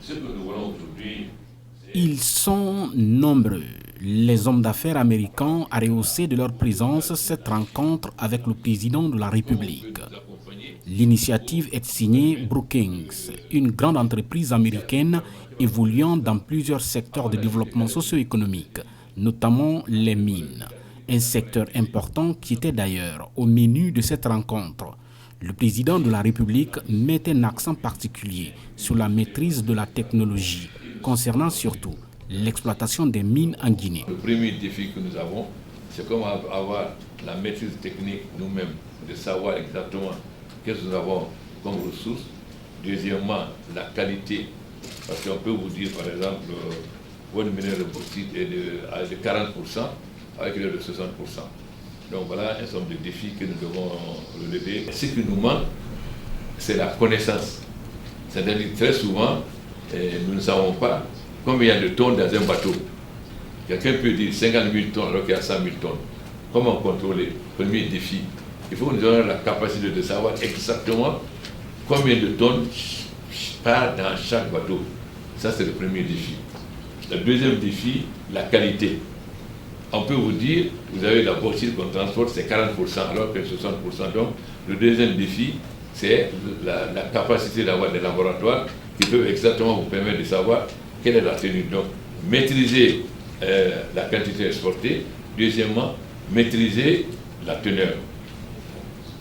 Ce que nous voulons aujourd'hui, ils sont nombreux. Les hommes d'affaires américains a rehaussé de leur présence cette rencontre avec le président de la République. L'initiative est signée Brookings, une grande entreprise américaine évoluant dans plusieurs secteurs de développement socio-économique, notamment les mines, un secteur important qui était d'ailleurs au menu de cette rencontre. Le président de la République met un accent particulier sur la maîtrise de la technologie, concernant surtout l'exploitation des mines en Guinée. Le premier défi que nous avons, c'est comment avoir la maîtrise technique nous-mêmes, de savoir exactement qu'est-ce que nous avons comme ressources. Deuxièmement, la qualité, parce qu'on peut vous dire par exemple, votre minerai de bauxite est de 40% avec le de 60%. Donc voilà un certain nombre de défis que nous devons relever. Ce qui nous manque, c'est la connaissance. C'est-à-dire très souvent, nous ne savons pas combien il y a de tonnes dans un bateau. Quelqu'un peut dire 50 000 tonnes alors qu'il y a 100 000 tonnes. Comment contrôler? Premier défi. Il faut que nous ayons la capacité de savoir exactement combien de tonnes part dans chaque bateau. Ça, c'est le premier défi. Le deuxième défi, la qualité. On peut vous dire, vous avez la bauxite qu'on transporte, c'est 40% alors que 60%. Donc, le deuxième défi, c'est la capacité d'avoir des laboratoires qui peuvent exactement vous permettre de savoir quelle est la tenue. Donc, maîtriser la quantité exportée. Deuxièmement, maîtriser la teneur.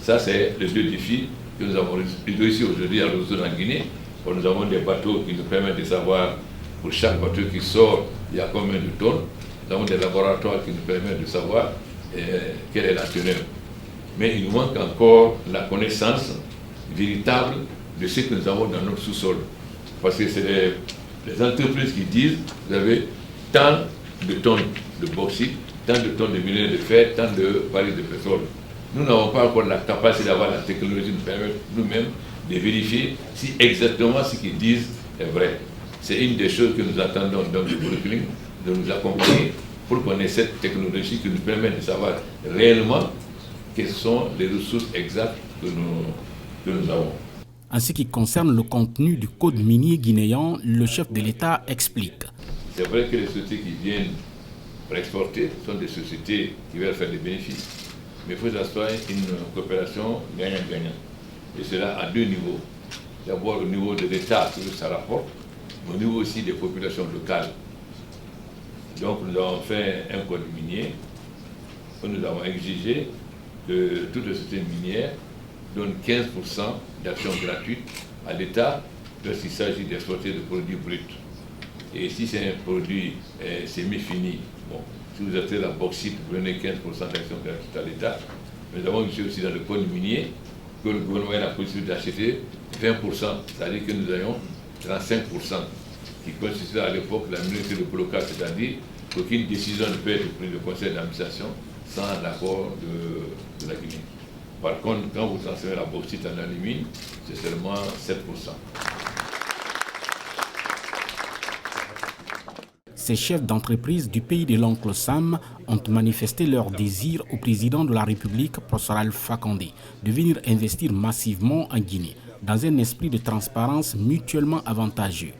Ça, c'est les deux défis que nous avons réussi aujourd'hui à résoudre en Guinée. Nous avons des bateaux qui nous permettent de savoir, pour chaque bateau qui sort, il y a combien de tonnes. Nous avons des laboratoires qui nous permettent de savoir quelle est la teneur. Mais il nous manque encore la connaissance véritable de ce que nous avons dans notre sous-sol. Parce que c'est les entreprises qui disent, vous avez tant de tonnes de bauxite, tant de tonnes de minerai de fer, tant de barils de pétrole. Nous n'avons pas encore la capacité d'avoir la technologie de nous permettre nous-mêmes de vérifier si exactement ce qu'ils disent est vrai. C'est une des choses que nous attendons donc du Brooklyn, de nous accompagner pour qu'on ait cette technologie qui nous permet de savoir réellement quelles sont les ressources exactes que nous avons. En ce qui concerne le contenu du code minier guinéen, le chef de l'État explique. C'est vrai que les sociétés qui viennent pour exporter sont des sociétés qui veulent faire des bénéfices. Mais il faut que ça soit une coopération gagnant-gagnant. Et cela à deux niveaux. D'abord au niveau de l'État, que ça rapporte, mais au niveau aussi des populations locales. Donc nous avons fait un code minier où nous avons exigé que toutes les sociétés minières donnent 15% d'actions gratuites à l'État lorsqu'il s'agit d'exporter des produits bruts. Et si c'est un produit semi-fini, bon, si vous achetez la bauxite, vous donnez 15% d'actions gratuites à l'État. Nous avons aussi dans le code minier que le gouvernement a la possibilité d'acheter 20%, c'est-à-dire que nous ayons 35%, qui constituait à l'époque la minorité de blocage, c'est-à-dire qu'aucune décision ne peut être prise au conseil d'administration sans l'accord de la Guinée. Par contre, quand vous transférez la bauxite en alumine, c'est seulement 7%. Ces chefs d'entreprise du pays de l'oncle Sam ont manifesté leur désir au président de la République, Professeur Alpha Condé, de venir investir massivement en Guinée, dans un esprit de transparence mutuellement avantageux.